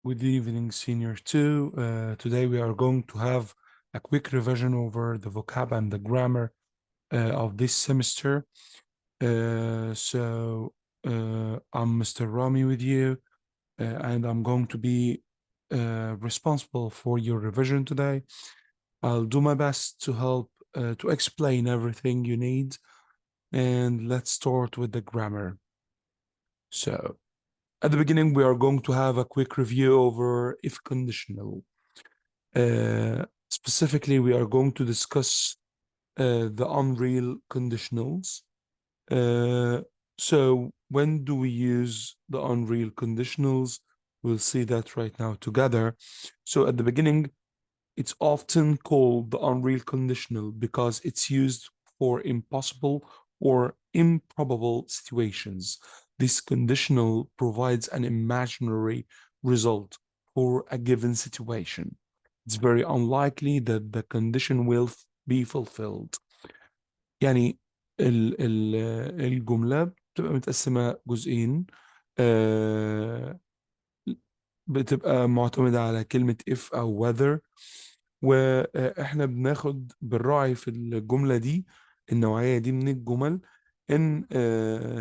Good evening, Senior 2. Today we are going to have a quick revision over the vocab and the grammar of this semester. I'm Mr. Rami with you, and I'm going to be responsible for your revision today. I'll do my best to help to explain everything you need, and let's start with the grammar. So, at the beginning, we are going to have a quick review over if conditional. Specifically, we are going to discuss the unreal conditionals. So when do we use the unreal conditionals? We'll see that right now together. So at the beginning, it's often called the unreal conditional because it's used for impossible or improbable situations. This conditional provides an imaginary result for a given situation. It's very unlikely that the condition will be fulfilled. يعني الجملة بتبقى متقسمة جزئين، بتبقى معتمدة على كلمة if أو whether، واحنا بناخد بالراعي في الجملة دي النوعية دي من الجمل ان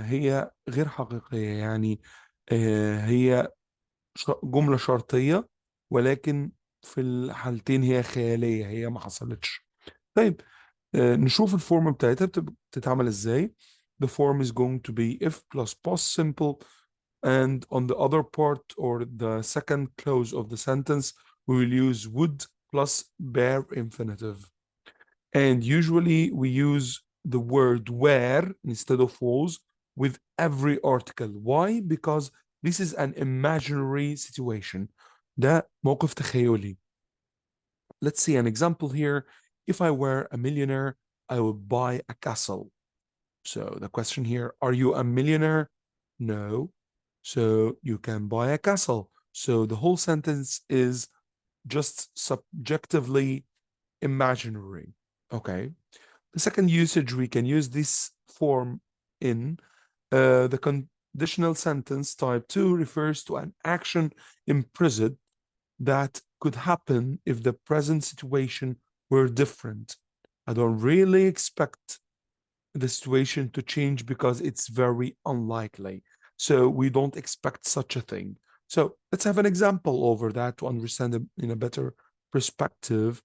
هي غير حقيقية. يعني هي جملة شرطية، ولكن في الحالتين هي خيالية، هي ما حصلتش. طيب نشوف الفورم بتاعتها بتتعمل ازاي. The form is going to be if plus past simple, and on the other part or the second clause of the sentence we will use would plus bare infinitive. And usually we use the word where instead of was with every article. Why? Because this is an imaginary situation. ده موقف تخيلي. Let's see an example here. If I were a millionaire, I would buy a castle. So the question here, are you a millionaire? No. So you can buy a castle. So the whole sentence is just subjectively imaginary. Okay. The second usage we can use this form in the conditional sentence type 2 refers to an action imprisoned that could happen if the present situation were different. I don't really expect the situation to change because it's very unlikely. So we don't expect such a thing. So let's have an example over that to understand it in a better perspective.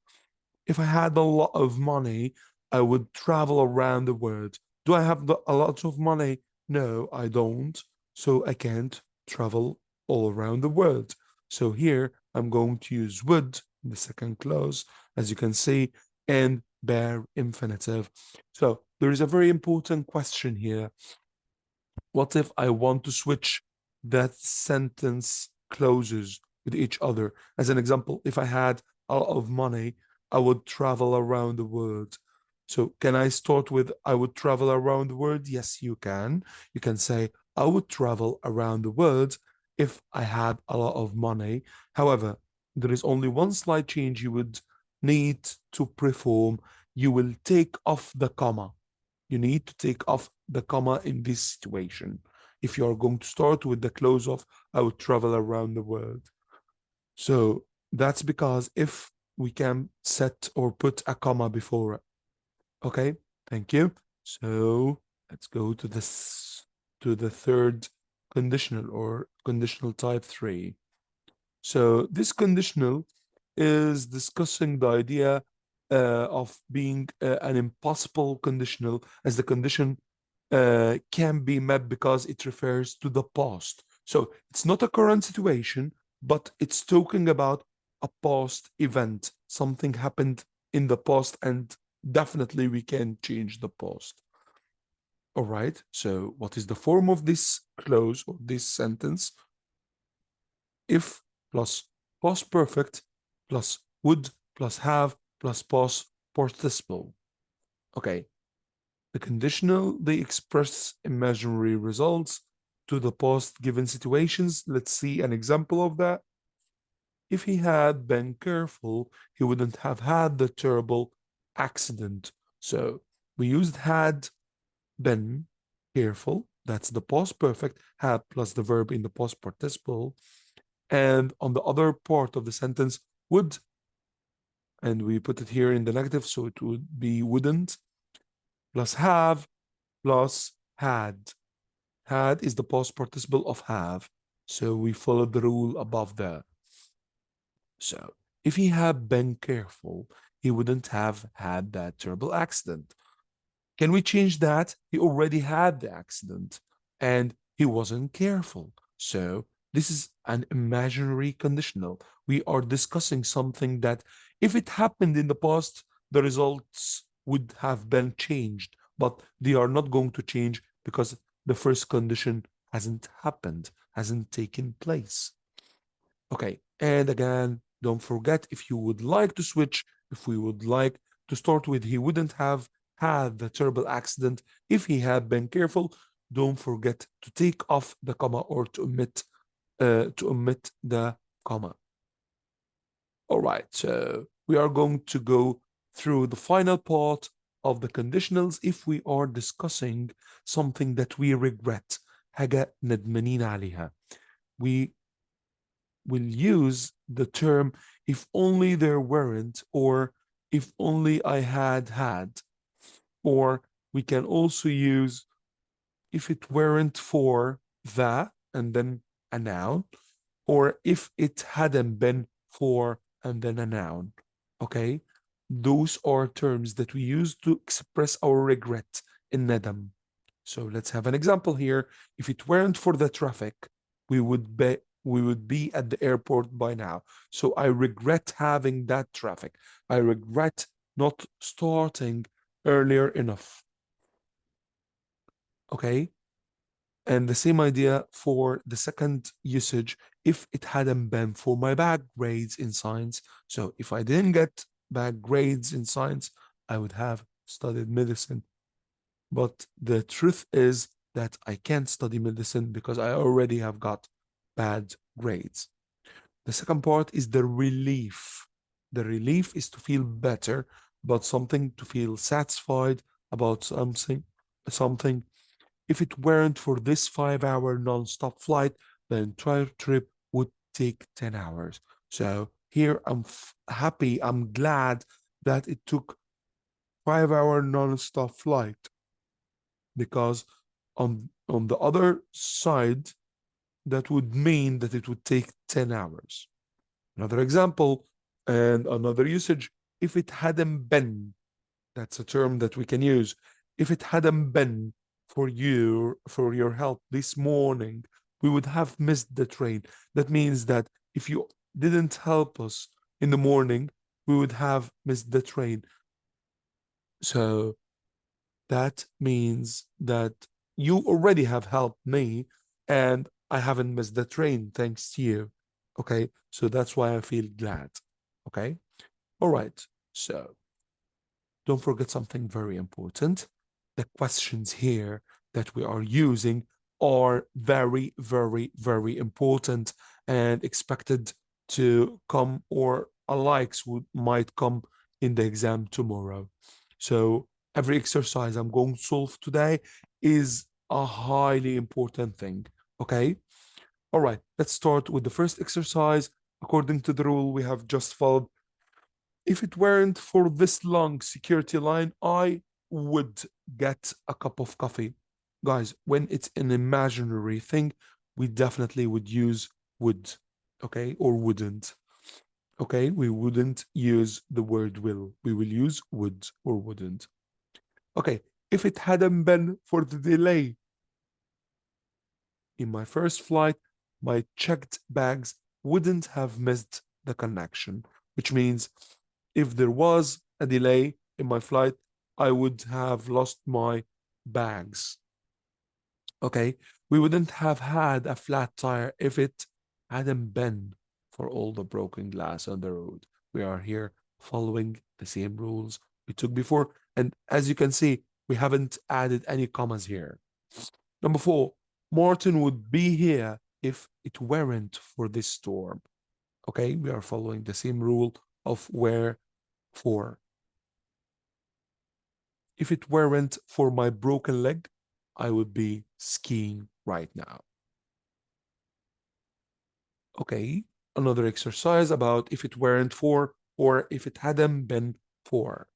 If I had a lot of money, I would travel around the world. Do I have a lot of money? No, I don't. So I can't travel all around the world. So here I'm going to use would in the second clause, as you can see, and bare infinitive. So there is a very important question here. What if I want to switch that sentence clauses with each other? As an example, if I had a lot of money, I would travel around the world. So can I start with I would travel around the world? Yes, you can. You can say I would travel around the world if I had a lot of money. However, there is only one slight change you would need to perform. You will take off the comma. You need to take off the comma in this situation. If you are going to start with the clause of I would travel around the world. So that's because if we can set or put a comma before it. Okay, thank you. So let's go to the third conditional or conditional type 3. So this conditional is discussing the idea of being an impossible conditional, as the condition can be met because it refers to the past. So it's not a current situation, but it's talking about a past event. Something happened in the past, and definitely we can change the past. All right. So what is the form of this clause or this sentence? If plus past perfect plus would plus have plus past participle. Okay. The conditional, they express imaginary results to the past given situations. Let's see an example of that. If he had been careful, he wouldn't have had the terrible accident. So we used had been careful. That's the past perfect, had plus the verb in the past participle. And on the other part of the sentence, would, and we put it here in the negative, so it would be wouldn't, plus have, plus had. Had is the past participle of have. So we follow the rule above there. So if he had been careful, he wouldn't have had that terrible accident. Can we change that? He already had the accident and he wasn't careful. So this is an imaginary conditional. We are discussing something that if it happened in the past, the results would have been changed, but they are not going to change because the first condition hasn't happened, hasn't taken place. Okay, and again, don't forget if you would like to switch, if we would like to start with he wouldn't have had the terrible accident if he had been careful, don't forget to take off the comma or to omit the comma. All right, so we are going to go through the final part of the conditionals if we are discussing something that we regret, حاجة ندمانين عليها. We will use the term if only there weren't, or if only I had, or we can also use if it weren't for the and then a noun, or if it hadn't been for and then a noun. Okay, those are terms that we use to express our regret in nadam. So let's have an example here. If it weren't for the traffic, we would be at the airport by now. So I regret having that traffic. I regret not starting earlier enough. Okay? And the same idea for the second usage, if it hadn't been for my bad grades in science. So if I didn't get bad grades in science, I would have studied medicine. But the truth is that I can't study medicine because I already have got bad grades. The second part is the relief. The relief is to feel better about something, to feel satisfied about something. If it weren't for this 5-hour non-stop flight, the entire trip would take 10 hours. So here I'm happy, I'm glad that it took 5-hour non-stop flight, because on the other side, that would mean that it would take 10 hours. Another example and another usage, if it hadn't been, that's a term that we can use. If it hadn't been for your help this morning, we would have missed the train. That means that if you didn't help us in the morning, we would have missed the train. So that means that you already have helped me and I haven't missed the train thanks to you. Okay, so that's why I feel glad. Okay, all right, so don't forget something very important. The questions here that we are using are very, very, very important and expected to come, or alikes might come in the exam tomorrow. So every exercise I'm going to solve today is a highly important thing. Okay? All right, let's start with the first exercise. According to the rule we have just followed, if it weren't for this long security line, I would get a cup of coffee. Guys, when it's an imaginary thing, we definitely would use would, okay, or wouldn't. Okay, we wouldn't use the word will. We will use would or wouldn't. Okay, if it hadn't been for the delay in my first flight, my checked bags wouldn't have missed the connection, which means if there was a delay in my flight, I would have lost my bags. Okay, we wouldn't have had a flat tire if it hadn't been for all the broken glass on the road. We are here following the same rules we took before. And as you can see, we haven't added any commas here. Number 4, Martin would be here if it weren't for this storm. Okay, we are following the same rule of where for. If it weren't for my broken leg, I would be skiing right now. Okay, another exercise about if it weren't for or if it hadn't been for.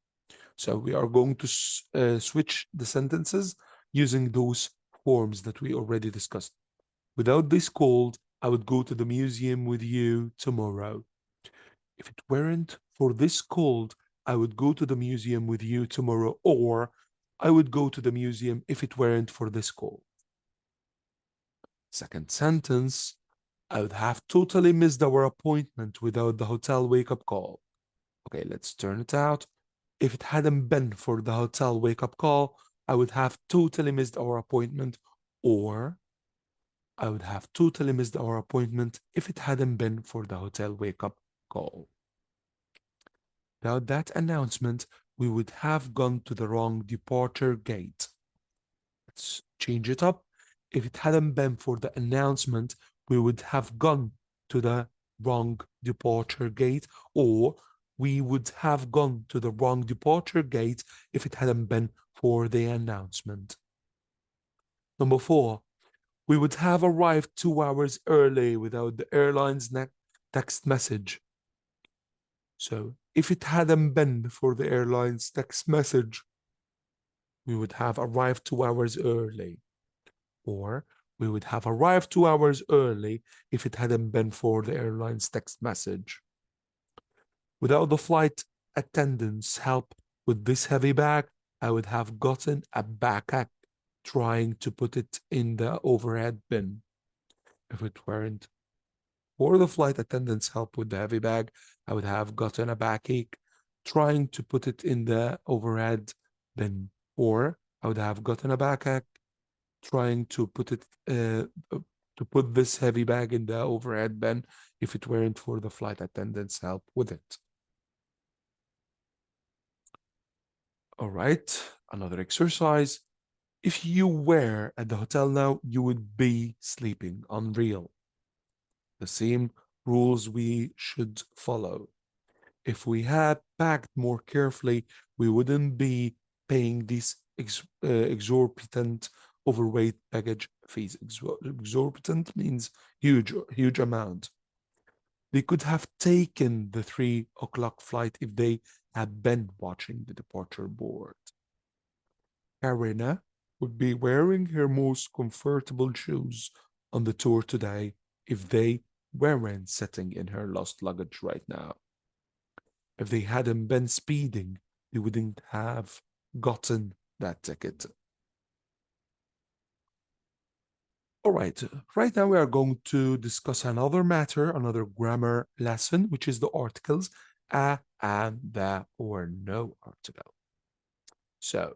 So we are going to switch the sentences using those forms that we already discussed. Without this cold, I would go to the museum with you tomorrow. If it weren't for this cold, I would go to the museum with you tomorrow, or I would go to the museum if it weren't for this cold. Second sentence, I would have totally missed our appointment without the hotel wake-up call. Okay, let's turn it out. If it hadn't been for the hotel wake-up call, I would have totally missed our appointment, or I would have totally missed our appointment if it hadn't been for the hotel wake-up call. Without that announcement, we would have gone to the wrong departure gate. Let's change it up. If it hadn't been for the announcement, we would have gone to the wrong departure gate, or we would have gone to the wrong departure gate if it hadn't been for the announcement. Number 4, we would have arrived 2 hours early without the airline's text message. So if it hadn't been for the airline's text message, we would have arrived 2 hours early. Or we would have arrived 2 hours early if it hadn't been for the airline's text message. Without the flight attendant's help with this heavy bag, I would have gotten a backpack trying to put it in the overhead bin. If it weren't for the flight attendant's help with the heavy bag, I would have gotten a backache trying to put it in the overhead bin. Or I would have gotten a backache trying to put this heavy bag in the overhead bin if it weren't for the flight attendant's help with it. All right, another exercise. If you were at the hotel now, you would be sleeping. Unreal. The same rules we should follow. If we had packed more carefully, we wouldn't be paying these exorbitant overweight baggage fees. Exorbitant means huge, huge amount. They could have taken the 3 o'clock flight if they had been watching the departure board. Karina would be wearing her most comfortable shoes on the tour today if they weren't sitting in her lost luggage right now. If they hadn't been speeding, they wouldn't have gotten that ticket. All right, right now we are going to discuss another matter, another grammar lesson, which is the articles a, and, the, or no article. So,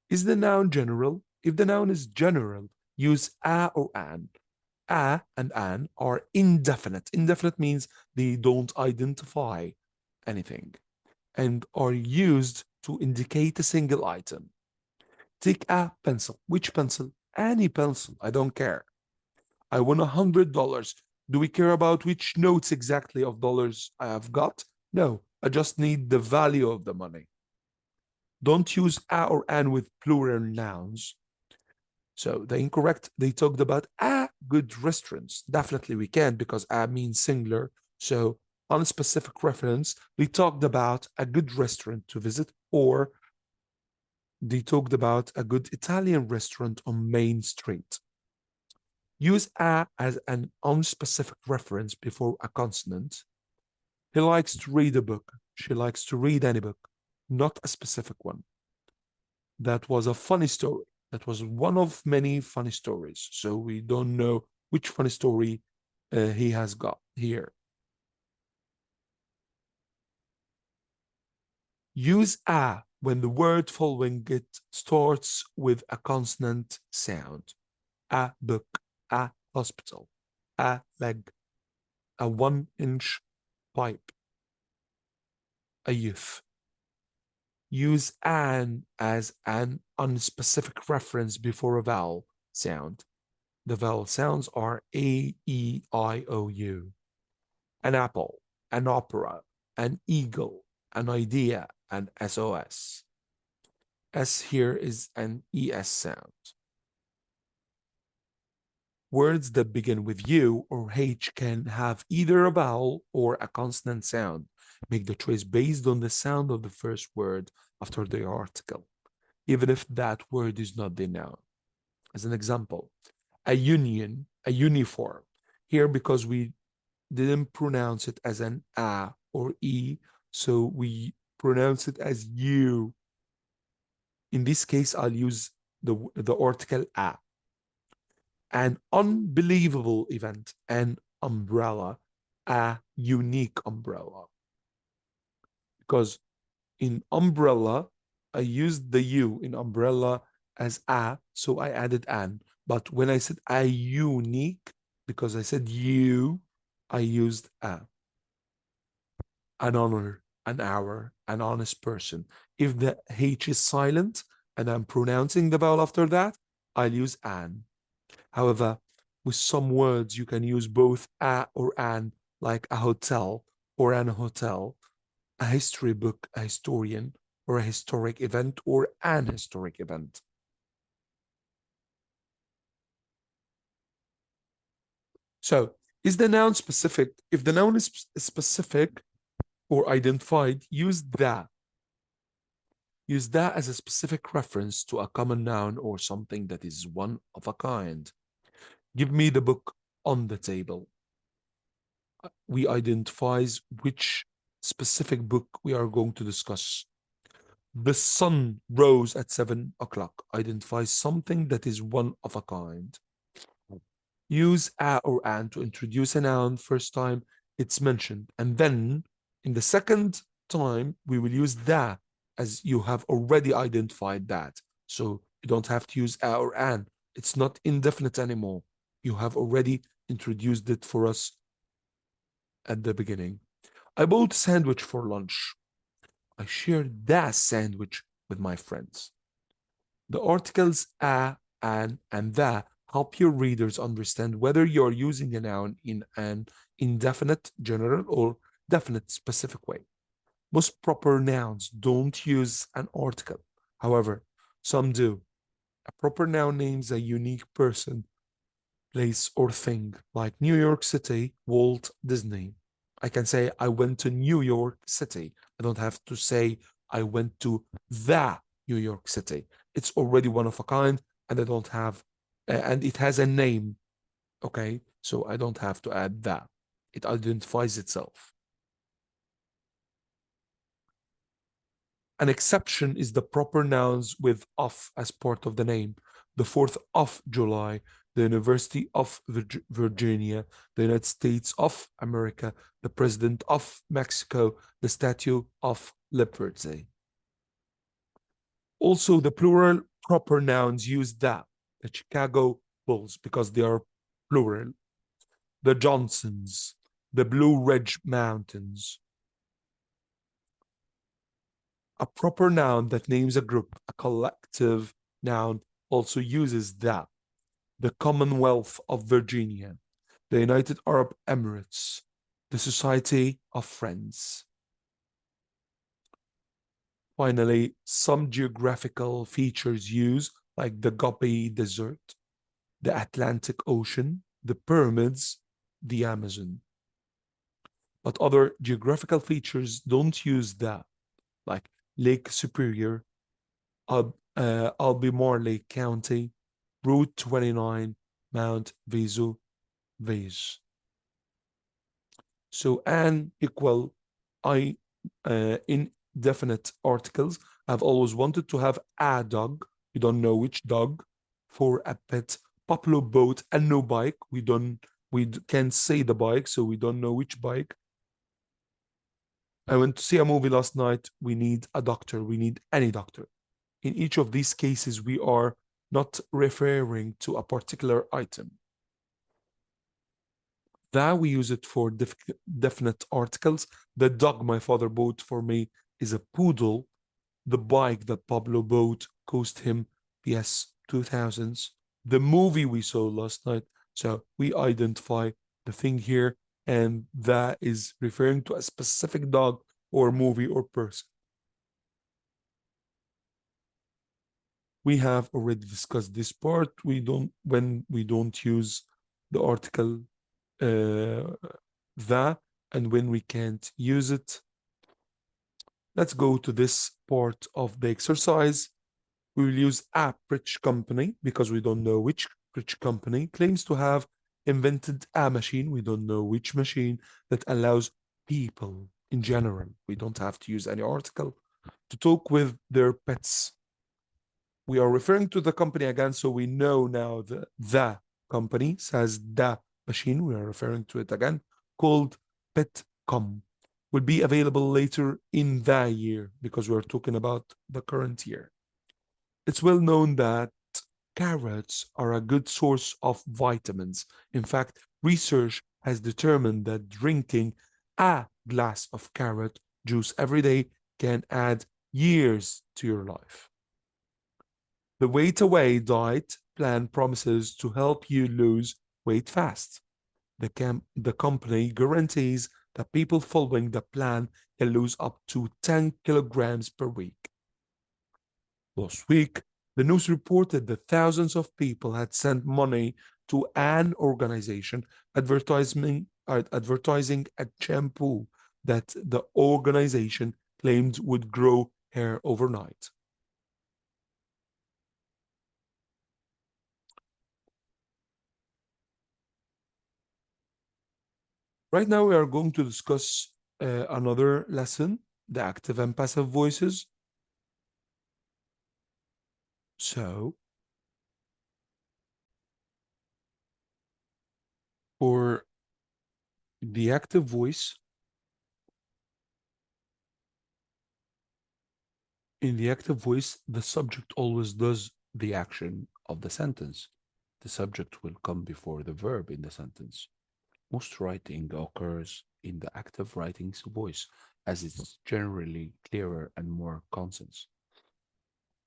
is the noun general? If the noun is general, use a or an. A and an are indefinite. Indefinite means they don't identify anything and are used to indicate a single item. Take a pencil. Which pencil? Any pencil. I don't care. I won $100. Do we care about which notes exactly of dollars I have got? No, I just need the value of the money. Don't use a or an with plural nouns. So the incorrect, they talked about a good restaurants. Definitely we can because a means singular. So on a specific reference, they talked about a good restaurant to visit, or they talked about a good Italian restaurant on Main Street. Use a as an unspecific reference before a consonant. He likes to read a book. She likes to read any book, not a specific one. That was a funny story. That was one of many funny stories. So we don't know which funny story he has got here. Use a when the word following it starts with a consonant sound. A book, a hospital, a leg, a 1-inch pipe, a youth. Use an as an unspecific reference before a vowel sound. The vowel sounds are A, E, I, O, U. An apple, an opera, an eagle, an idea, an SOS. S here is an ES sound. Words that begin with U or H can have either a vowel or a consonant sound. Make the choice based on the sound of the first word after the article, even if that word is not the noun. As an example, a union, a uniform. Here, because we didn't pronounce it as an A or E, so we pronounce it as U. In this case, I'll use the article A. An unbelievable event, an umbrella, a unique umbrella. Because in umbrella, I used the U in umbrella as a, so I added an. But when I said a unique, because I said you, I used a. An honor, an hour, an honest person. If the H is silent and I'm pronouncing the vowel after that, I'll use an. However, with some words, you can use both a or an, like a hotel or an hotel, a history book, a historian, or a historic event or an historic event. So, is the noun specific? If the noun is specific or identified, use that. Use that as a specific reference to a common noun or something that is one of a kind. Give me the book on the table. We identifies which specific book we are going to discuss. The sun rose at 7 o'clock. Identifies something that is one of a kind. Use a or an to introduce a noun first time it's mentioned. And then in the second time, we will use that as you have already identified that. So you don't have to use a or an. It's not indefinite anymore. You have already introduced it for us at the beginning. I bought a sandwich for lunch. I shared that sandwich with my friends. The articles a, an, and the help your readers understand whether you're using a noun in an indefinite, general, or definite, specific way. Most proper nouns don't use an article. However, some do. A proper noun names a unique person, place, or thing, like New York City, Walt Disney. I can say I went to New York City. I don't have to say I went to the New York City. It's already one of a kind, and I don't have, and it has a name. Okay, so I don't have to add that. It identifies itself. An exception is the proper nouns with of as part of the name. The 4th of July, the University of Virginia, the United States of America, the President of Mexico, the Statue of Liberty. Also, the plural proper nouns use that. The Chicago Bulls, because they are plural. The Johnsons, the Blue Ridge Mountains. A proper noun that names a group, a collective noun, also uses that. The Commonwealth of Virginia, the United Arab Emirates, the Society of Friends. Finally, some geographical features used, like the Gobi Desert, the Atlantic Ocean, the pyramids, the Amazon. But other geographical features don't use that, like Lake Superior, Albemarle County, Route 29, Mount Vesuvius. So an equal I indefinite articles. I've always wanted to have a dog. We don't know which dog. For a pet. Pablo bought a new bike. We can't say the bike, so we don't know which bike. I went to see a movie last night. We need a doctor. We need any doctor. In each of these cases, we are not referring to a particular item. That we use it for definite articles. The dog my father bought for me is a poodle. The bike that Pablo bought cost him PS 2000s. The movie we saw last night. So we identify the thing here, and that is referring to a specific dog or movie or person. We have already discussed this part. When we don't use the article the, and when we can't use it. Let's go to this part of the exercise. We will use a rich company because we don't know which rich company claims to have invented a machine. We don't know which machine that allows people in general. We don't have to use any article to talk with their pets. We are referring to the company again, so we know now the company says the machine. We are referring to it again, called Petcom. Will be available later in the year because we're talking about the current year. It's well known that carrots are a good source of vitamins. In fact, research has determined that drinking a glass of carrot juice every day can add years to your life. The Weight Away diet plan promises to help you lose weight fast. The company guarantees that people following the plan can lose up to 10 kilograms per week. Last week, the news reported that thousands of people had sent money to an organization advertising a shampoo that the organization claimed would grow hair overnight. Right now, we are going to discuss another lesson, the active and passive voices. So, for the active voice, in the active voice, the subject always does the action of the sentence. The subject will come before the verb in the sentence. Most writing occurs in the active writing's voice, as it's generally clearer and more concise.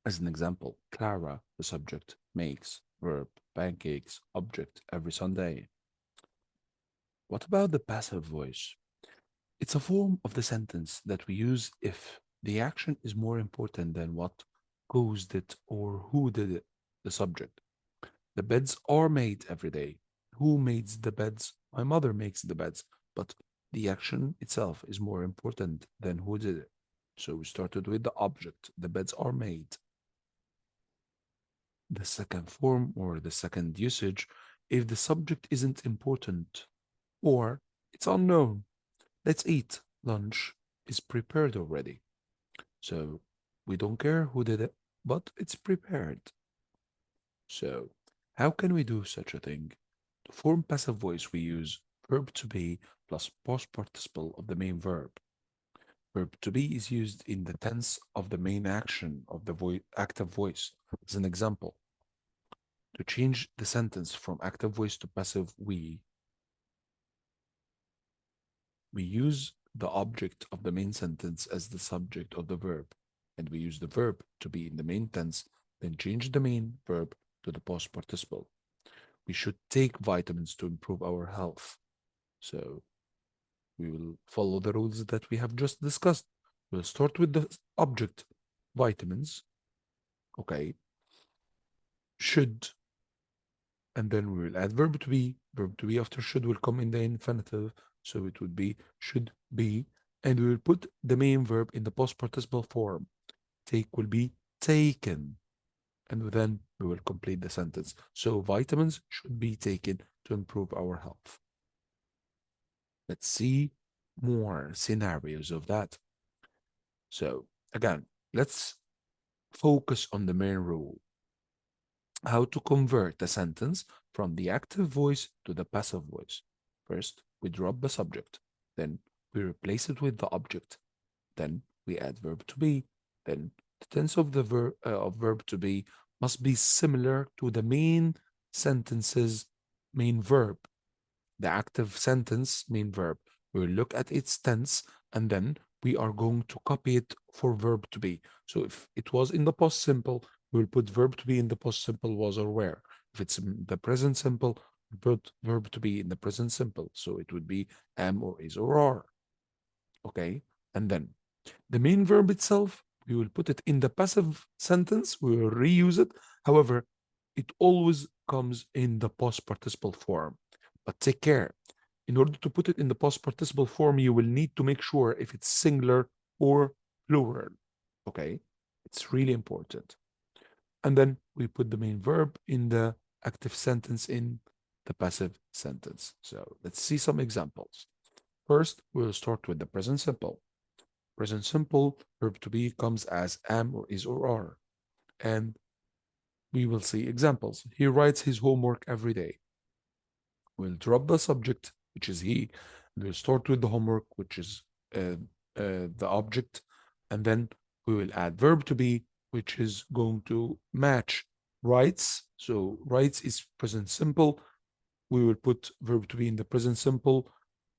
As an example, Clara, the subject, makes, verb, pancakes, object, every Sunday. What about the passive voice? It's a form of the sentence that we use if the action is more important than what caused it or who did it, the subject. The beds are made every day. Who makes the beds? My mother makes the beds, but the action itself is more important than who did it. So we started with the object. The beds are made. The second form or the second usage, if the subject isn't important or it's unknown. Let's eat. Lunch is prepared already. So we don't care who did it, but it's prepared. So how can we do such a thing? To form passive voice, we use verb to be plus past participle of the main verb. Verb to be is used in the tense of the main action of the active voice. As an example, to change the sentence from active voice to passive, we use the object of the main sentence as the subject of the verb, and we use the verb to be in the main tense, then change the main verb to the past participle. We should take vitamins to improve our health. So we will follow the rules that we have just discussed. We'll start with the object, vitamins. Okay. Should, and then we will add verb to be. Verb to be after should will come in the infinitive. So it would be should be. And we will put the main verb in the past participle form. Take will be taken. And then we will complete the sentence. So vitamins should be taken to improve our health. Let's see more scenarios of that. So again, let's focus on the main rule. How to convert a sentence from the active voice to the passive voice. First, we drop the subject. Then we replace it with the object. Then we add verb to be. Then the tense of the verb to be must be similar to the main sentence's main verb. The active sentence main verb. We will look at its tense and then we are going to copy it for verb to be. So if it was in the past simple, we'll put verb to be in the past simple was or were. If it's in the present simple, we put verb to be in the present simple. So it would be am or is or are. Okay. And then the main verb itself, we will put it in the passive sentence. We will reuse it. However, it always comes in the past participle form. But take care. In order to put it in the past participle form, you will need to make sure if it's singular or plural. Okay? It's really important. And then we put the main verb in the active sentence in the passive sentence. So let's see some examples. First, we'll start with the present simple. Present simple, verb to be comes as am or is or are. And we will see examples. He writes his homework every day. We'll drop the subject, which is he. We'll start with the homework, which is the object. And then we will add verb to be, which is going to match writes. So writes is present simple. We will put verb to be in the present simple.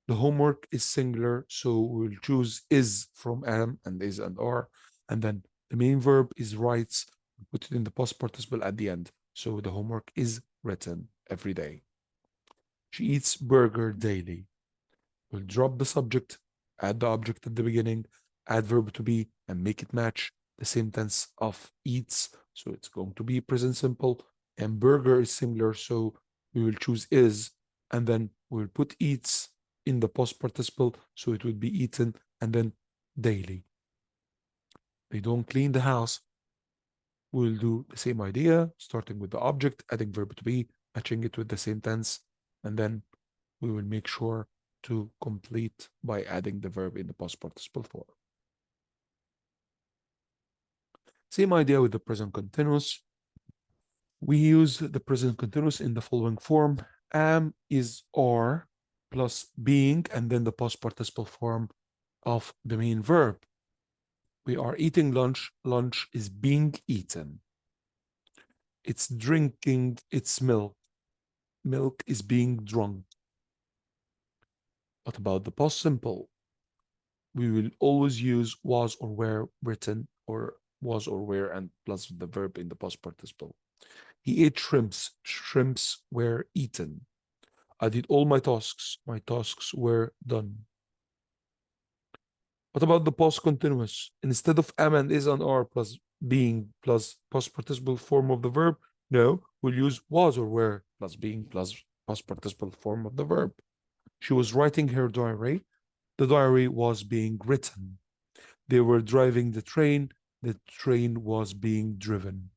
The homework is singular, so we'll choose is from am and is and are. And then the main verb is writes. We put it in the past participle at the end. So the homework is written every day. She eats burger daily. We'll drop the subject, add the object at the beginning, add verb to be, and make it match the same tense of eats. So it's going to be present simple. And burger is singular, so we will choose is, and then we'll put eats in the past participle, so it would be eaten, and then daily. They don't clean the house. We'll do the same idea, starting with the object, adding verb to be, matching it with the same tense, and then we will make sure to complete by adding the verb in the past participle form. Same idea with the present continuous. We use the present continuous in the following form. Am is are plus being and then the past participle form of the main verb. We are eating lunch. Lunch is being eaten. It's drinking its milk. Milk is being drunk. What about the past simple? We will always use was or were written or was or were and plus the verb in the past participle. He ate shrimps. Shrimps were eaten. I did all my tasks. My tasks were done. What about the past continuous? Instead of am and is and are plus being plus past participle form of the verb, no, we'll use was or were plus being plus past participle form of the verb. She was writing her diary. The diary was being written. They were driving the train. The train was being driven.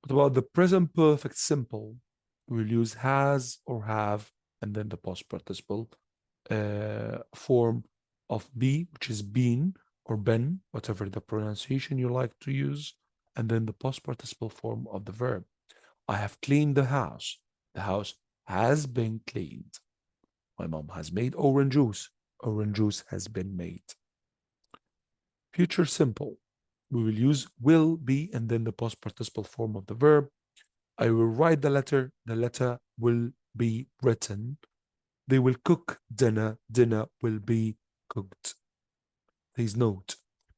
What about the present perfect simple? We'll use has or have and then the past participle form of be, which is been or been, whatever the pronunciation you like to use, and then the past participle form of the verb. I have cleaned the house. The house has been cleaned. My mom has made orange juice. Orange juice has been made. Future simple. We will use will be and then the past participle form of the verb. I will write the letter. The letter will be written. They will cook dinner. Dinner will be cooked. Please note,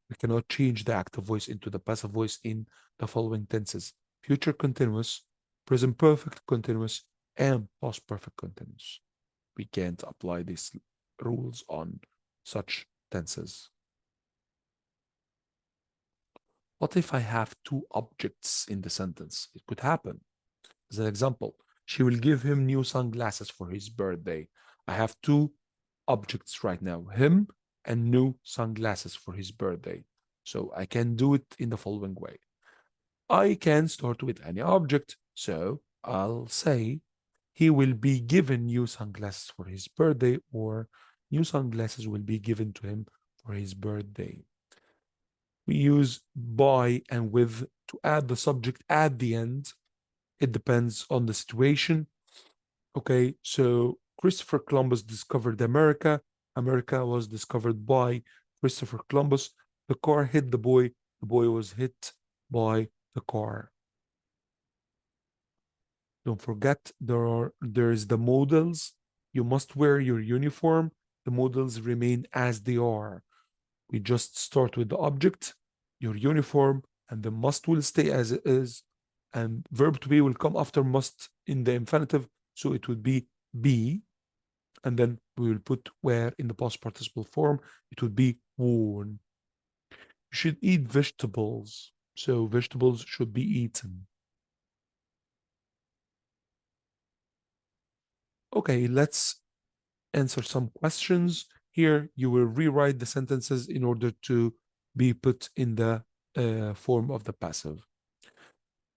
we cannot change the active voice into the passive voice in the following tenses. Future continuous, present perfect continuous, and past perfect continuous. We can't apply these rules on such tenses. What if I have two objects in the sentence? It could happen. As an example, she will give him new sunglasses for his birthday. I have two objects right now, him and new sunglasses for his birthday. So I can do it in the following way. I can start with any object. So I'll say he will be given new sunglasses for his birthday, or new sunglasses will be given to him for his birthday. We use by and with to add the subject at the end. It depends on the situation. Okay, so Christopher Columbus discovered America. America was discovered by Christopher Columbus. The car hit the boy. The boy was hit by the car. Don't forget, there is the modals. You must wear your uniform. The modals remain as they are. We just start with the object, your uniform, and the must will stay as it is. And verb to be will come after must in the infinitive. So it would be, and then we will put where in the past participle form. It would be worn. You should eat vegetables. So vegetables should be eaten. Okay, let's answer some questions. Here, you will rewrite the sentences in order to be put in the form of the passive.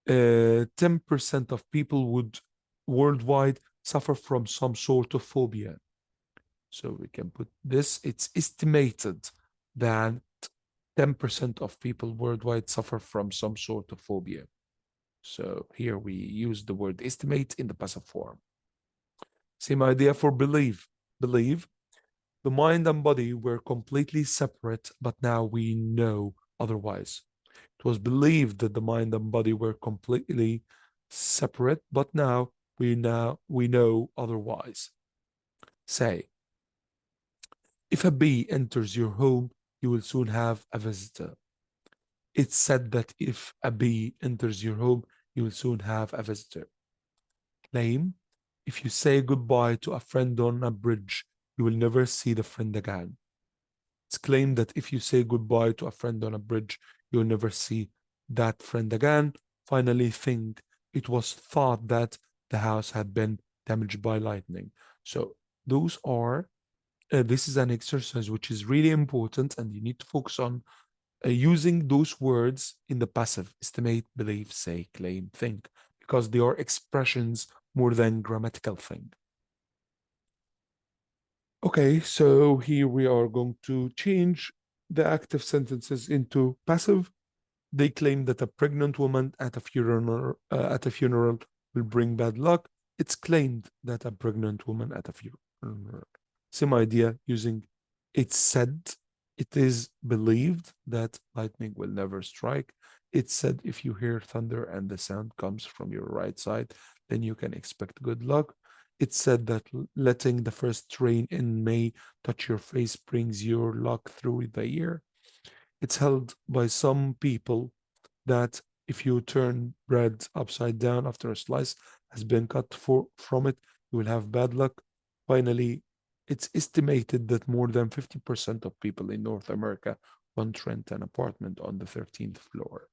10% of people would worldwide suffer from some sort of phobia. So we can put this, it's estimated that 10% of people worldwide suffer from some sort of phobia. So here we use the word estimate in the passive form. Same idea for believe. Believe, the mind and body were completely separate, but now we know otherwise. It was believed that the mind and body were completely separate, but now we know otherwise. Say, if a bee enters your home, you will soon have a visitor. It's said that if a bee enters your home, you will soon have a visitor. Claim, if you say goodbye to a friend on a bridge, you will never see the friend again. It's claimed that if you say goodbye to a friend on a bridge, you'll never see that friend again. Finally, think, it was thought that the house had been damaged by lightning. So those are, this is an exercise which is really important, and you need to focus on using those words in the passive: estimate, believe, say, claim, think, because they are expressions more than grammatical thing. Okay, so here we are going to change the active sentences into passive. They claim that a pregnant woman at a funeral will bring bad luck. It's claimed that a pregnant woman at a funeral. Same idea using it's said. It is believed that lightning will never strike. It's said if you hear thunder and the sound comes from your right side, then you can expect good luck. It's said that letting the first rain in May touch your face brings your luck through the year. It's held by some people that if you turn bread upside down after a slice has been cut from it, you will have bad luck. Finally, it's estimated that more than 50% of people in North America want to rent an apartment on the 13th floor.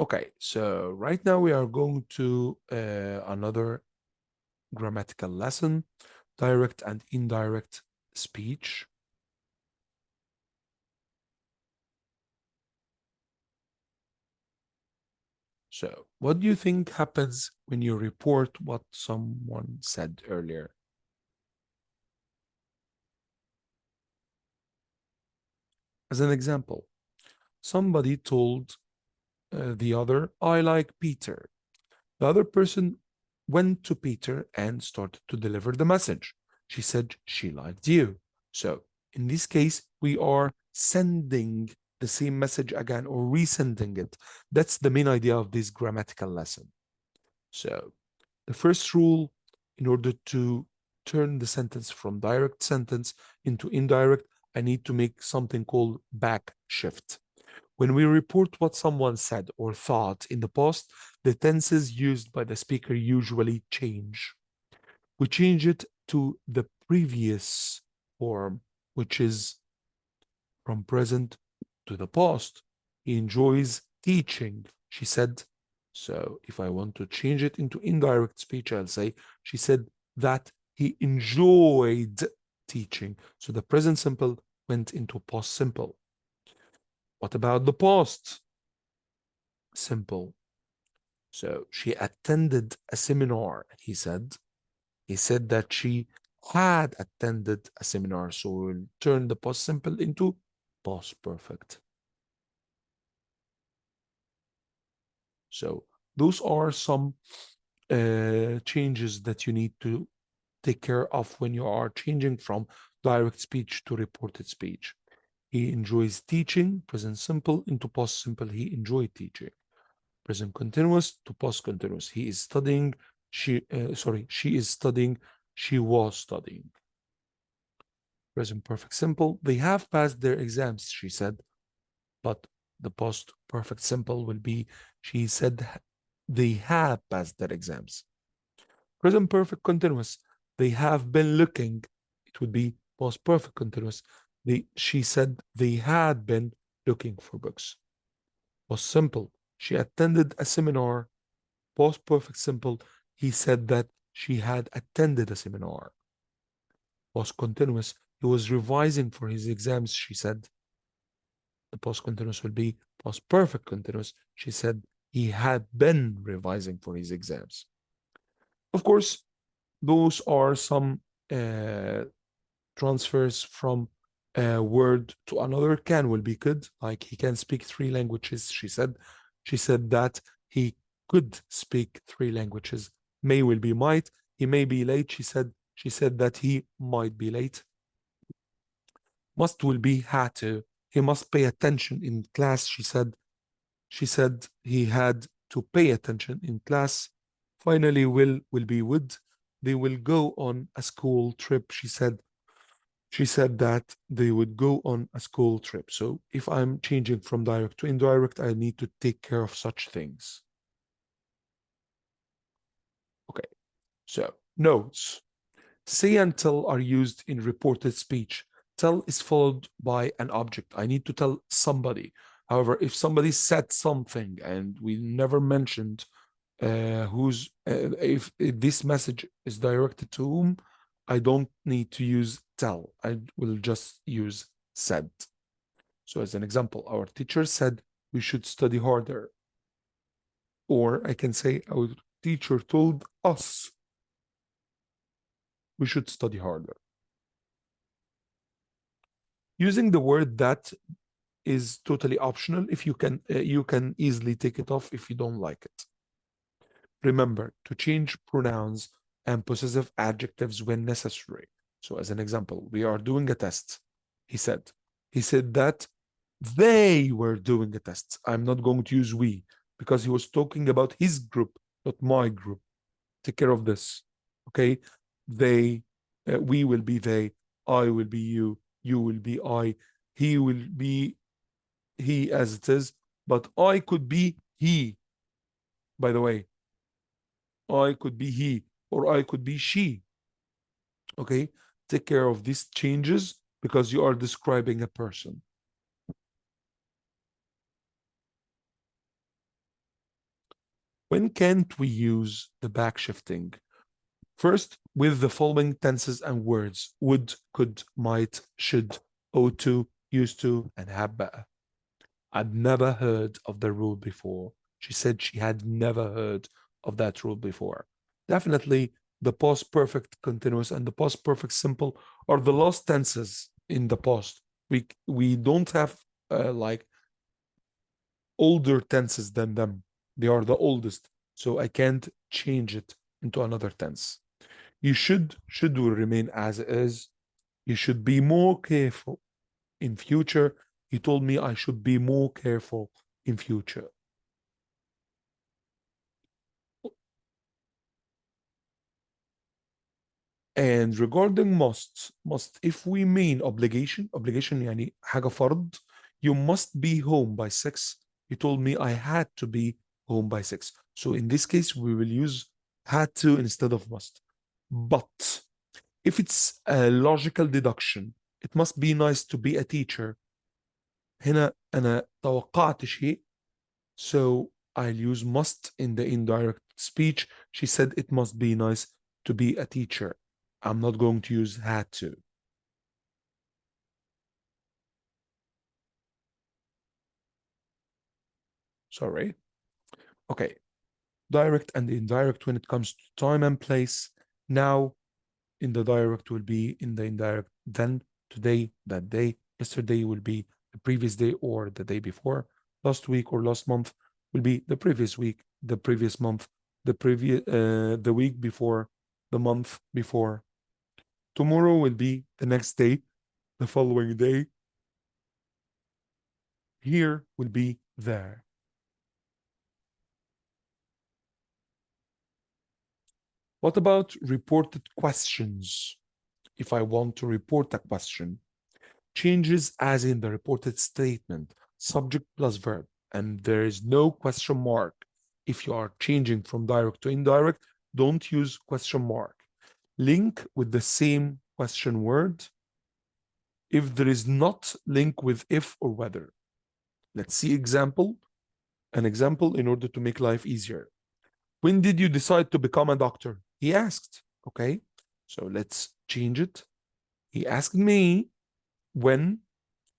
Okay, so right now we are going to another grammatical lesson, direct and indirect speech. So, what do you think happens when you report what someone said earlier? As an example, somebody told the other, I like Peter. The other person went to Peter and started to deliver the message. She said she liked you. So, in this case, we are sending the same message again or resending it. That's the main idea of this grammatical lesson. So, the first rule, in order to turn the sentence from direct sentence into indirect, I need to make something called back shift. When we report what someone said or thought in the past, the tenses used by the speaker usually change. We change it to the previous form, which is from present to the past. He enjoys teaching, she said. So if I want to change it into indirect speech, I'll say, she said that he enjoyed teaching. So the present simple went into past simple. What about the past simple? So she attended a seminar, he said. He said that she had attended a seminar. So we'll turn the past simple into past perfect. So those are some changes that you need to take care of when you are changing from direct speech to reported speech. He enjoys teaching, present simple, into past simple. He enjoyed teaching. Present continuous to past continuous. He is studying. She is studying. She was studying. Present perfect simple. They have passed their exams, she said. But the past perfect simple will be, she said they have passed their exams. Present perfect continuous. They have been looking. It would be past perfect continuous. She said they had been looking for books. Was simple. She attended a seminar. Past perfect simple, he said that she had attended a seminar. Past continuous, he was revising for his exams, she said. The past continuous will be past perfect continuous. She said he had been revising for his exams. Of course, those are some transfers from a word to another. Can will be could, like he can speak three languages, she said. She said that he could speak three languages. May will be might. He may be late, she said. She said that he might be late. Must will be had to. He must pay attention in class, she said. She said he had to pay attention in class. Finally, will be would. They will go on a school trip, she said. She said that they would go on a school trip. So if I'm changing from direct to indirect, I need to take care of such things. Okay, so notes. Say and tell are used in reported speech. Tell is followed by an object. I need to tell somebody. However, if somebody said something and we never mentioned if this message is directed to whom, I don't need to use tell. I will just use said. So as an example, our teacher said we should study harder. Or I can say our teacher told us we should study harder. Using the word that is totally optional. If you can easily take it off if you don't like it. Remember to change pronouns and possessive adjectives when necessary. So as an example, we are doing a test. He said. He said that they were doing a test. I'm not going to use we because he was talking about his group, not my group. Take care of this. Okay? They, we will be they, I will be you will be I, he will be he as it is, but I could be he. By the way, I could be he or I could be she. Okay? Take care of these changes because you are describing a person. When can't we use the back shifting? First, with the following tenses and words: would, could, might, should, ought to, used to, and have better. I'd never heard of the rule before. She said she had never heard of that rule before. Definitely, the past perfect continuous and the past perfect simple are the last tenses in the past. We don't have like older tenses than them. They are the oldest, so I can't change it into another tense. You should will remain as is. You should be more careful in future. He told me I should be more careful in future. And regarding must if we mean obligation يعني حاجة فرض, you must be home by 6. You told me I had to be home by 6. So in this case, we will use had to instead of must. But if it's a logical deduction, it must be nice to be a teacher. هنا أنا توقعت شيء, so I'll use must in the indirect speech. She said it must be nice to be a teacher. I'm not going to use had to. Sorry. Okay. Direct and indirect when it comes to time and place. Now, in the direct will be in the indirect. Then, today, that day. Yesterday will be the previous day or the day before. Last week or last month will be the previous week, the previous month, the week before, the month before. Tomorrow will be the next day, the following day. Here will be there. What about reported questions? If I want to report a question, changes as in the reported statement, subject plus verb, and there is no question mark. If you are changing from direct to indirect, don't use question mark. Link with the same question word. If there is not, link with if or whether. Let's see example. an example in order to make life easier. When did you decide to become a doctor? He asked. Okay, so let's change it. He asked me when,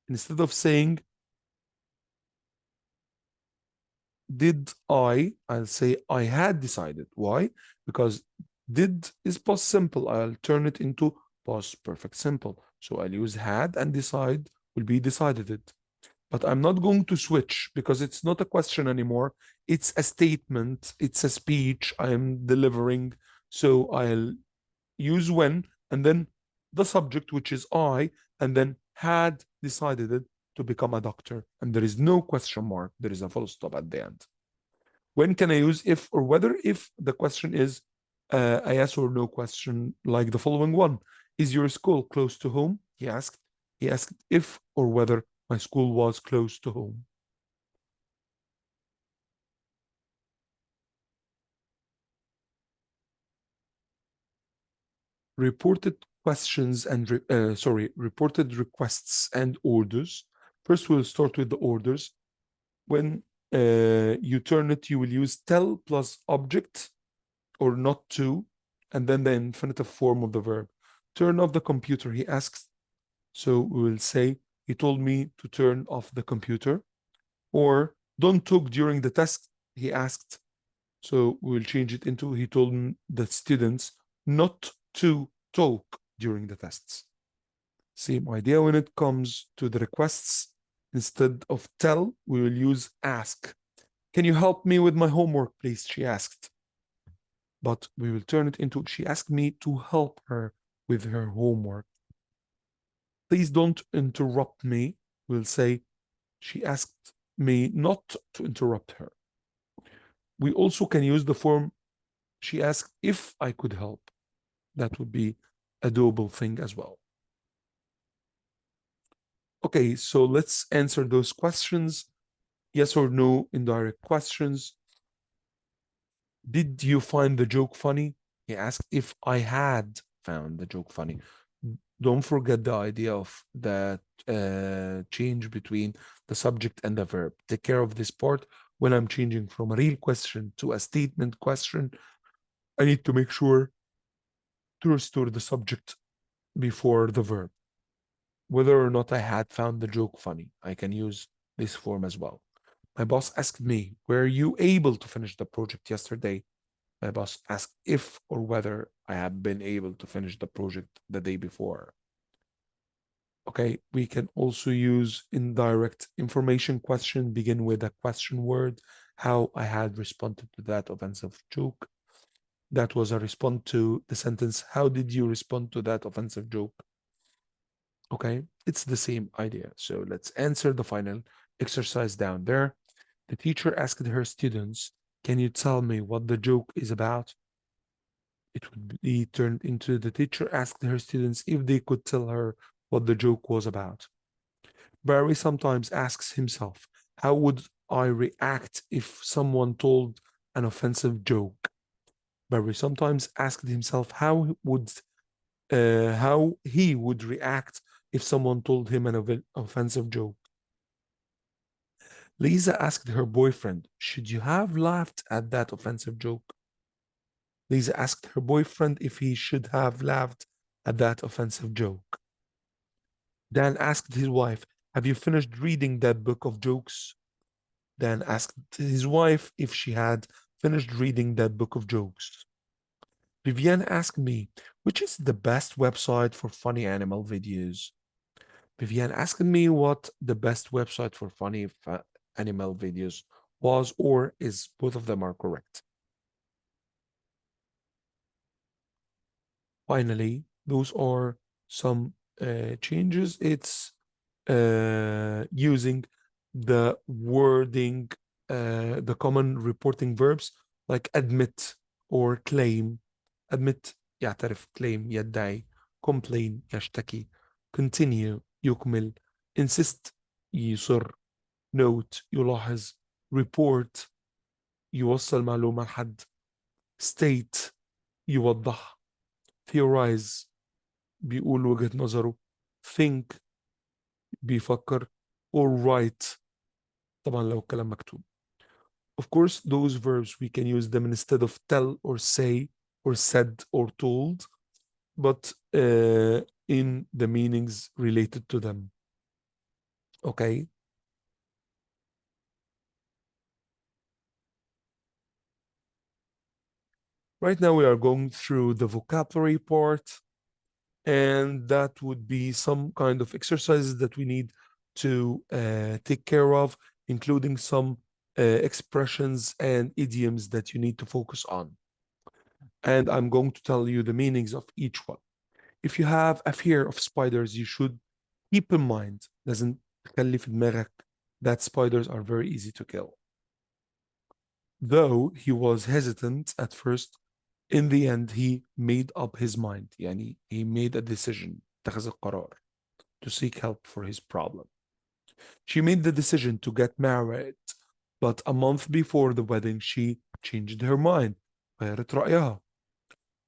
instead of saying did I'll say I had decided. Why? Because did is past simple. I'll turn it into past perfect simple. So I'll use had and decide will be decided it. But I'm not going to switch because it's not a question anymore. It's a statement, it's a speech I am delivering. So I'll use when and then the subject, which is I, and then had decided it to become a doctor. And there is no question mark, there is a full stop at the end. When can I use if or whether if the question is a yes or no question, like the following one? Is your school close to home? He asked. He asked if or whether my school was close to home. Reported questions and reported requests and orders. First, we'll start with the orders. When you turn it, you will use tell plus object or not to, and then the infinitive form of the verb. Turn off the computer, he asks. So we will say, he told me to turn off the computer. Or don't talk during the test, he asked. So we will change it into, he told the students not to talk during the tests. Same idea when it comes to the requests. Instead of tell, we will use ask. Can you help me with my homework, please? She asked. But we will turn it into, she asked me to help her with her homework. Please don't interrupt me. We'll say, she asked me not to interrupt her. We also can use the form, she asked if I could help. That would be a doable thing as well. Okay, so let's answer those questions. Yes or no, indirect questions. Did you find the joke funny? He asked if I had found the joke funny. Don't forget the idea of that change between the subject and the verb. Take care of this part. When I'm changing from a real question to a statement question, I need to make sure to restore the subject before the verb. Whether or not I had found the joke funny, I can use this form as well. My boss asked me, were you able to finish the project yesterday? My boss asked if or whether I have been able to finish the project the day before. Okay, we can also use indirect information question, begin with a question word, how I had responded to that offensive joke. That was a response to the sentence, how did you respond to that offensive joke? Okay, it's the same idea. So let's answer the final exercise down there. The teacher asked her students, can you tell me what the joke is about? It would be turned into the teacher asked her students if they could tell her what the joke was about. Barry sometimes asks himself, how would I react if someone told an offensive joke? Barry sometimes asked himself how he would react if someone told him an offensive joke. Lisa asked her boyfriend, should you have laughed at that offensive joke? Lisa asked her boyfriend if he should have laughed at that offensive joke. Dan asked his wife, have you finished reading that book of jokes? Dan asked his wife if she had finished reading that book of jokes. Vivian asked me, which is the best website for funny animal videos? Vivian asked me what the best website for funny animal videos was or is. Both of them are correct. Finally, those are some changes. It's using the wording, the common reporting verbs like admit or claim. Admit يعترف, claim يدعي, complain يشتكي, continue يكمل, insist يصر, note يلاحظ, report يوصل معلومة لحد, state يوضح, theorize بيقول وجهة نظره, think بيفكر, or write طبعا لو الكلام مكتوب. Of course, those verbs, we can use them instead of tell or say or said or told, but in the meanings related to them. Okay. Right now, we are going through the vocabulary part, and that would be some kind of exercises that we need to take care of, including some expressions and idioms that you need to focus on. And I'm going to tell you the meanings of each one. If you have a fear of spiders, you should keep in mind, لازم تخلي في دماغك that spiders are very easy to kill. Though he was hesitant at first, in the end he made up his mind. يعني he made a decision, اتخذ القرار to seek help for his problem. She made the decision to get married, but a month before the wedding she changed her mind. غيرت رأيها.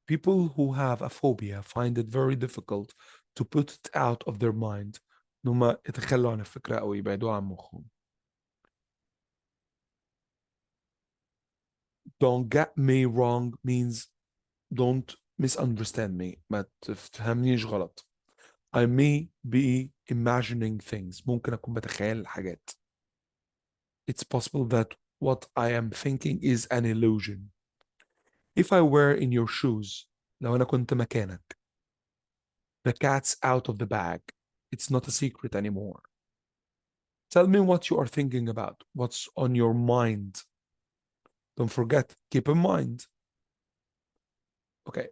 People who have a phobia find it very difficult to put it out of their mind. إنهم يتخلوا عن الفكرة أو يبعدوا عن مخهم. Don't get me wrong means don't misunderstand me. ما تفهمنيش غلط. I may be imagining things. ممكن أكون بتخيل حاجات. It's possible that what I am thinking is an illusion. If I were in your shoes, لو أنا كنت مكانك, the cat's out of the bag. It's not a secret anymore. Tell me what you are thinking about. What's on your mind? Don't forget, keep in mind. Okay.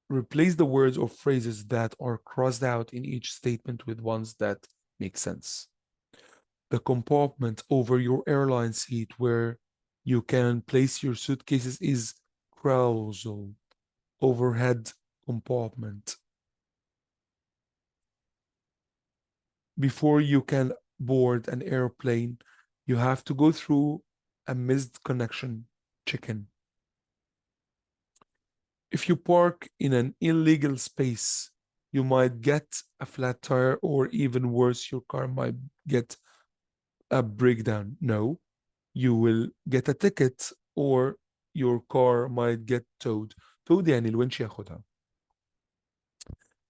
Replace the words or phrases that are crossed out in each statement with ones that make sense. The compartment over your airline seat where you can place your suitcases is carousel, overhead compartment. Before you can board an airplane, you have to go through a missed connection chicken. If you park in an illegal space, you might get a flat tire, or even worse, your car might get a breakdown. No, you will get a ticket or your car might get towed. towed يعني الونش ياخدها.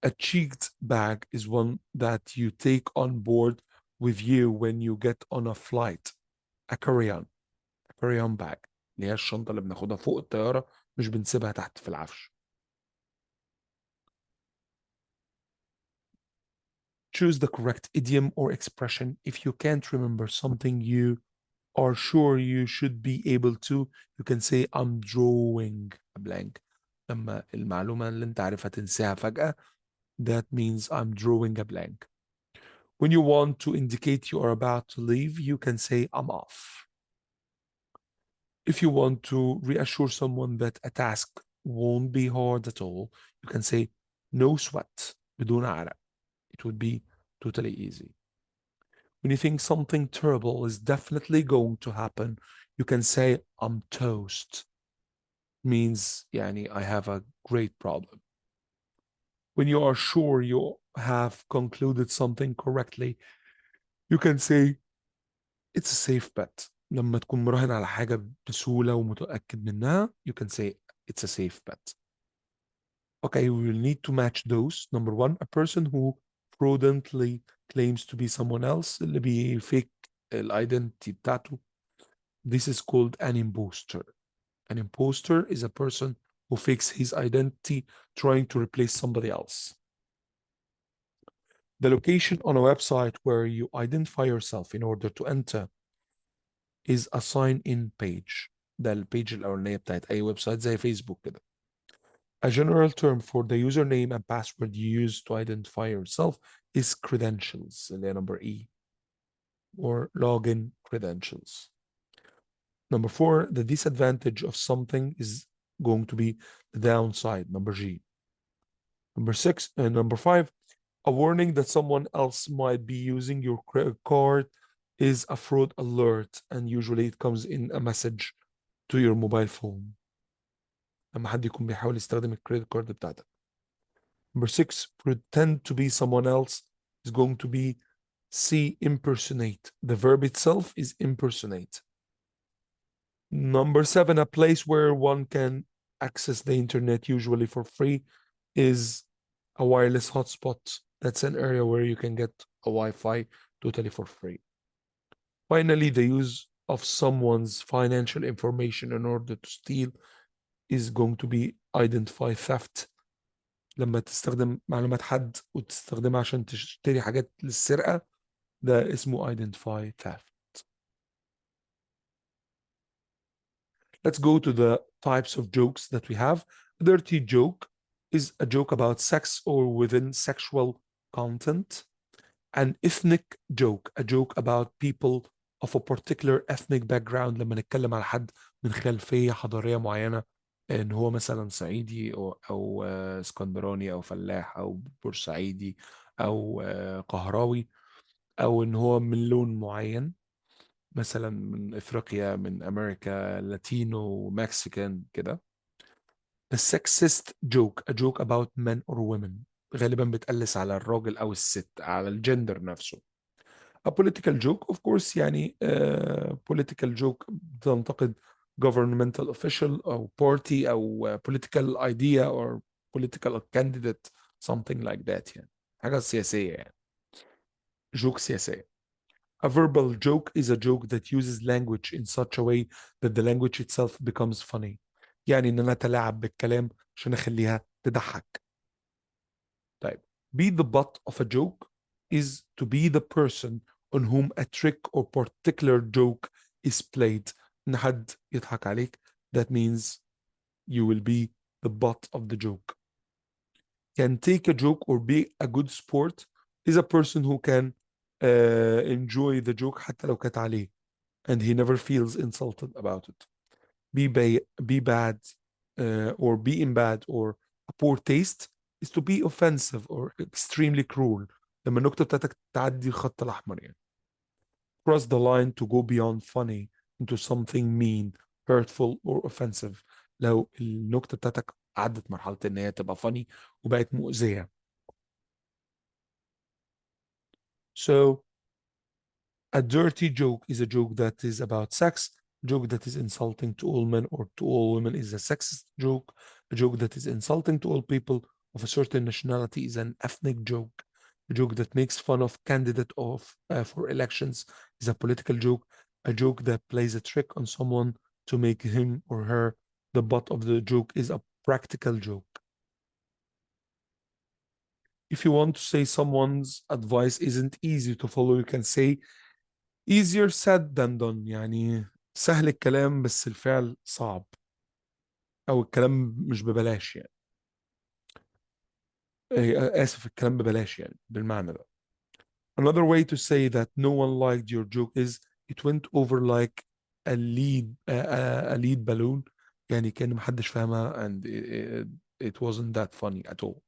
A checked bag is one that you take on board with you when you get on a flight. A carry-on. A carry-on bag. اللي هي الشنطة اللي بناخدها فوق الطيارة مش بنسيبها تحت في العفش. Choose the correct idiom or expression. If you can't remember something you are sure you should be able to, you can say I'm drawing a blank. لما المعلومة اللي انت عارفها تنساها فجأة, that means I'm drawing a blank. When you want to indicate you are about to leave, you can say I'm off. If you want to reassure someone that a task won't be hard at all, you can say no sweat, بدون عرق. It would be totally easy. When you think something terrible is definitely going to happen, you can say I'm toast. Means يعني I have a great problem. When you are sure you have concluded something correctly, you can say it's a safe bet. لما تكون مراهن على حاجة بسهولة ومتأكد منها, you can say it's a safe bet. Okay, we will need to match those. Number one, a person who fraudulently claims to be someone else, اللي بيفيك الايدنتي بتاعته. This is called an imposter. An imposter is a person who fakes his identity trying to replace somebody else. The location on a website where you identify yourself in order to enter is a sign-in page. ده البيج الأولانية بتاعت أي ويب سايت زي فيسبوك كده. A general term for the username and password you use to identify yourself is credentials, اللي هي number E, or login credentials. Number four, the disadvantage of something is going to be the downside, number G. Number six and number five, a warning that someone else might be using your credit card is a fraud alert, and usually it comes in a message to your mobile phone. لما حد يكون بيحاول يستخدم الكريدت كارد بتاعتك. Number six, pretend to be someone else is going to be C, impersonate. The verb itself is impersonate. Number seven, a place where one can access the internet usually for free is a wireless hotspot. That's an area where you can get a Wi-Fi totally for free. Finally, the use of someone's financial information in order to steal is going to be identify theft. لما تستخدم معلومات حد وتستخدمها عشان تشتري حاجات للسرقة، ده اسمه identify theft. Let's go to the types of jokes that we have. A dirty joke is a joke about sex or within sexual content. An ethnic joke, a joke about people of a particular ethnic background. لما نتكلم على حد من خلفية حضارية معينة، ان هو مثلا صعيدي او اسكندراني او فلاح او بورسعيدي او قهراوي، او ان هو من لون معين، مثلا من افريقيا، من امريكا، لاتينو، مكسيكان كده. The sexist joke, a joke about men or women، غالبا بتقلس على الراجل او الست، على الجندر نفسه. A political joke of course، يعني political joke بتنتقد governmental official او party او political idea or political candidate something like that، يعني حاجة سياسية يعني، جوك سياسية. A verbal joke is a joke that uses language in such a way that the language itself becomes funny. يعني ان انا اتلاعب بالكلام عشان اخليها تضحك. طيب، be the butt of a joke is to be the person on whom a trick or particular joke is played. ان حد يضحك عليك. That means you will be the butt of the joke. Can take a joke or be a good sport is a person who can enjoy the joke حتى لو كانت عليه and he never feels insulted about it. Be bad or be in bad or a poor taste is to be offensive or extremely cruel. لما النكتة بتاعتك تعدي الخط الأحمر يعني. Cross the line to go beyond funny into something mean, hurtful or offensive. لو النكتة بتاعتك عدت مرحلة إن هي تبقى funny وبقت مؤذية. So a dirty joke is a joke that is about sex. A joke that is insulting to all men or to all women is a sexist joke. A joke that is insulting to all people of a certain nationality is an ethnic joke. A joke that makes fun of candidate for elections is a political joke. A joke that plays a trick on someone to make him or her the butt of the joke is a practical joke. If you want to say someone's advice isn't easy to follow, you can say easier said than done، يعني سهل الكلام بس الفعل صعب، او الكلام مش ببلاش يعني. اسف، الكلام ببلاش يعني بالمعنى ده. Another way to say that no one liked your joke is it went over like a lead balloon، يعني كان محدش فاهمها and it wasn't that funny at all.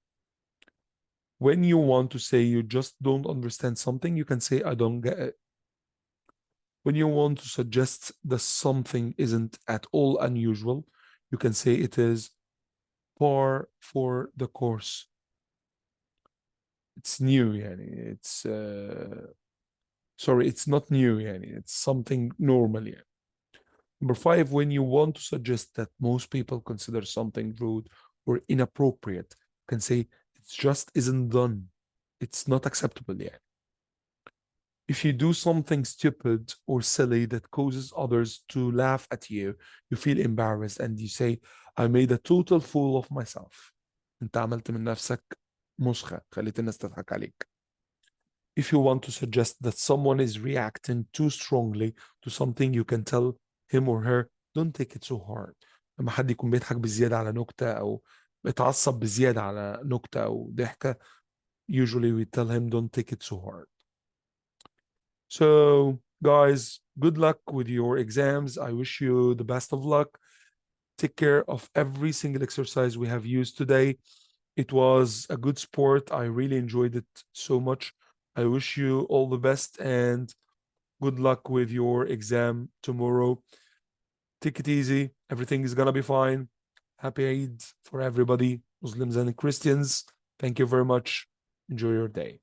When you want to say you just don't understand something, you can say I don't get it. When you want to suggest that something isn't at all unusual, you can say it is par for the course. It's new يعني. It's not new يعني. It's something normal يعني. Number five, when you want to suggest that most people consider something rude or inappropriate, you can say it just isn't done. It's not acceptable يعني. If you do something stupid or silly that causes others to laugh at you, you feel embarrassed and you say, I made a total fool of myself. انت عملت من نفسك مسخة، خليت الناس تضحك عليك. If you want to suggest that someone is reacting too strongly to something, you can tell him or her, don't take it so hard. لما حد يكون بيضحك بزيادة على نكتة أو بيتعصب بزيادة على نكتة أو ضحكة، usually we tell him don't take it so hard. So, guys, good luck with your exams. I wish you the best of luck. Take care of every single exercise we have used today. It was a good sport. I really enjoyed it so much. I wish you all the best and good luck with your exam tomorrow. Take it easy. Everything is gonna be fine. Happy Eid for everybody, Muslims and Christians. Thank you very much. Enjoy your day.